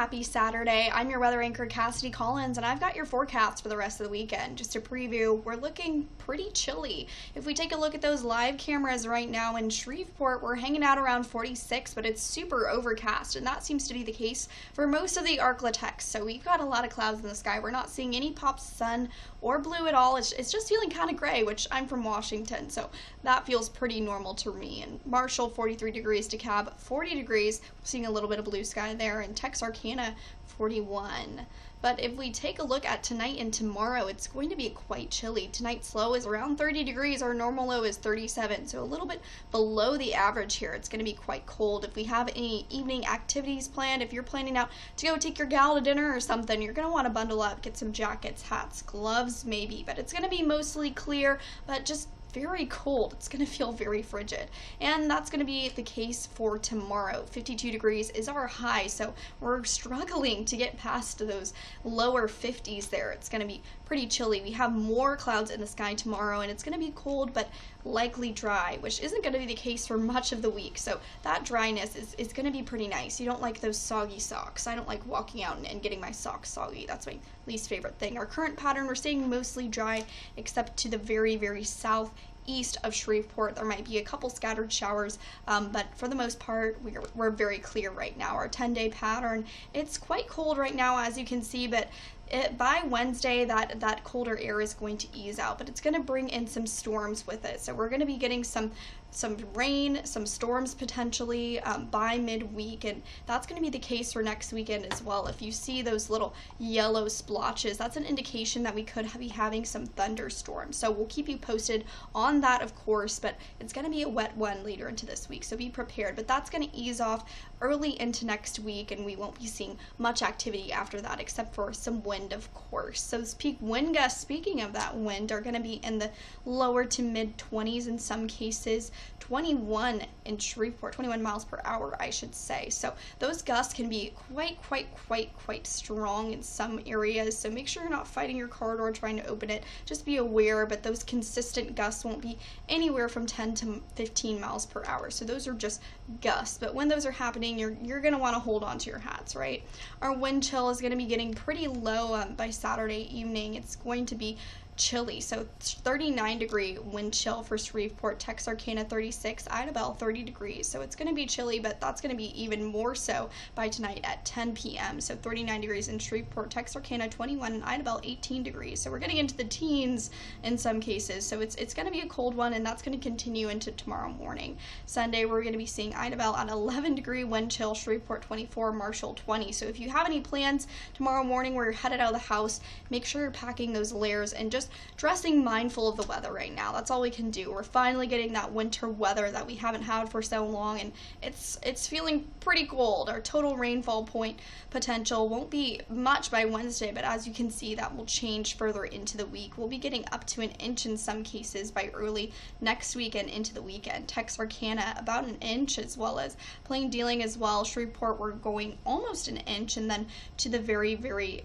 happy Saturday. I'm your weather anchor, Cassidy Collins, and I've got your forecast for the rest of the weekend. Just to preview, we're looking pretty chilly. If we take a look at those live cameras right now in Shreveport, we're hanging out around 46, but it's super overcast, and that seems to be the case for most of the Arklatex. So we've got a lot of clouds in the sky. We're not seeing any pops of sun or blue at all. It's just feeling kind of gray, which I'm from Washington, so that feels pretty normal to me. And Marshall, 43 degrees, DeKalb, 40 degrees. We're seeing a little bit of blue sky there, and Texarkana, 41. But if we take a look at tonight and tomorrow, it's going to be quite chilly. Tonight's low is around 30 degrees. Our normal low is 37, so a little bit below the average here. It's going to be quite cold. If we have any evening activities planned, if you're planning out to go take your gal to dinner or something, you're going to want to bundle up, get some jackets, hats, gloves maybe. But it's going to be mostly clear, but just very cold. It's going to feel very frigid, and that's going to be the case for tomorrow. 52 degrees is our high, so we're struggling to get past those lower 50s there. It's going to be pretty chilly. We have more clouds in the sky tomorrow, and it's going to be cold but likely dry, which isn't going to be the case for much of the week. So that dryness is going to be pretty nice. You don't like those soggy socks. I don't like walking out and getting my socks soggy. That's my least favorite thing. Our current pattern, we're staying mostly dry except to the very, very southeast of Shreveport. There might be a couple scattered showers, but for the most part, we're very clear right now. Our 10-day pattern, it's quite cold right now, as you can see, but by Wednesday, that colder air is going to ease out, but it's going to bring in some storms with it. So we're going to be getting some rain, some storms potentially by midweek, and that's going to be the case for next weekend as well. If you see those little yellow splotches, that's an indication that we could be having some thunderstorms. So we'll keep you posted on that, of course, but it's going to be a wet one later into this week, so be prepared. But that's going to ease off early into next week, and we won't be seeing much activity after that except for some wind, of course. So those peak wind gusts, speaking of that wind, are going to be in the lower to mid 20s in some cases. 21 in Shreveport, 21 miles per hour, I should say. So those gusts can be quite strong in some areas. So make sure you're not fighting your car door trying to open it. Just be aware, but those consistent gusts won't be anywhere from 10 to 15 miles per hour. So those are just gusts. But when those are happening, you're going to want to hold on to your hats, right? Our wind chill is going to be getting pretty low by Saturday evening. It's going to be chilly, so 39-degree wind chill for Shreveport, Texarkana 36, Idabel 30 degrees. So it's going to be chilly, but that's going to be even more so by tonight at 10 p.m. So 39 degrees in Shreveport, Texarkana 21, and Idabel 18 degrees. So we're getting into the teens in some cases. So it's going to be a cold one, and that's going to continue into tomorrow morning. Sunday, we're going to be seeing Idabel at 11-degree wind chill, Shreveport 24, Marshall 20. So if you have any plans tomorrow morning where you're headed out of the house, make sure you're packing those layers and just dressing mindful of the weather right now. That's all we can do. We're finally getting that winter weather that we haven't had for so long, and it's feeling pretty cold. Our total rainfall point potential won't be much by Wednesday, but as you can see, that will change further into the week. We'll be getting up to an inch in some cases by early next week and into the weekend. Texarkana about an inch, as well as Plain Dealing as well. Shreveport, we're going almost an inch, and then to the very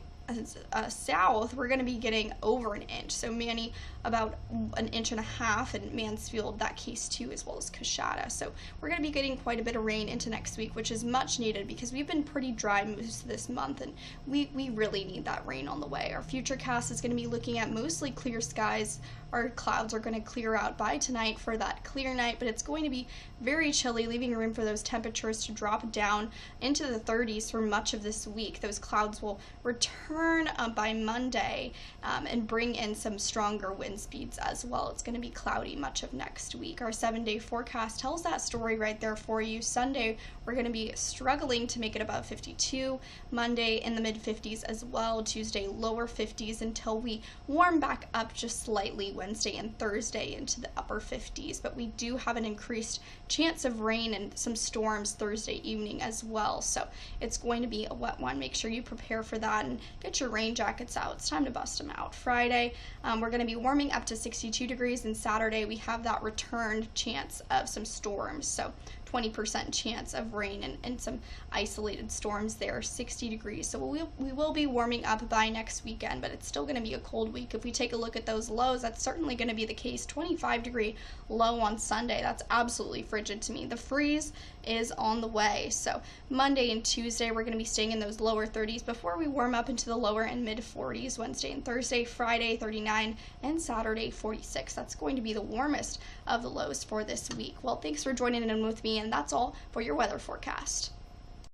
south, we're going to be getting over an inch. So Manny about an inch and a half, and Mansfield, that case too, as well as Coshada. So we're going to be getting quite a bit of rain into next week, which is much needed because we've been pretty dry most of this month, and we really need that rain on the way. Our futurecast is going to be looking at mostly clear skies. Our clouds are going to clear out by tonight for that clear night, but it's going to be very chilly, leaving room for those temperatures to drop down into the 30s for much of this week. Those clouds will return by Monday and bring in some stronger wind speeds as well. It's going to be cloudy much of next week. Our 7-day forecast tells that story right there for you. Sunday, we're going to be struggling to make it above 52. Monday in the mid 50s as well. Tuesday, lower 50s until we warm back up just slightly Wednesday and Thursday into the upper 50s, but we do have an increased chance of rain and some storms Thursday evening as well. So it's going to be a wet one. Make sure you prepare for that and get your rain jackets out. It's time to bust them out. Friday, we're going to be warming up to 62 degrees, and Saturday we have that returned chance of some storms. So 20% chance of rain and some isolated storms there, 60 degrees. So we will be warming up by next weekend, but it's still going to be a cold week. If we take a look at those lows, that's certainly going to be the case. 25-degree low on Sunday. That's absolutely frigid to me. The freeze is on the way. So Monday and Tuesday, we're going to be staying in those lower 30s before we warm up into the lower and mid 40s Wednesday and Thursday, Friday 39, and Saturday 46. That's going to be the warmest of the lows for this week. Well, thanks for joining in with me, and that's all for your weather forecast.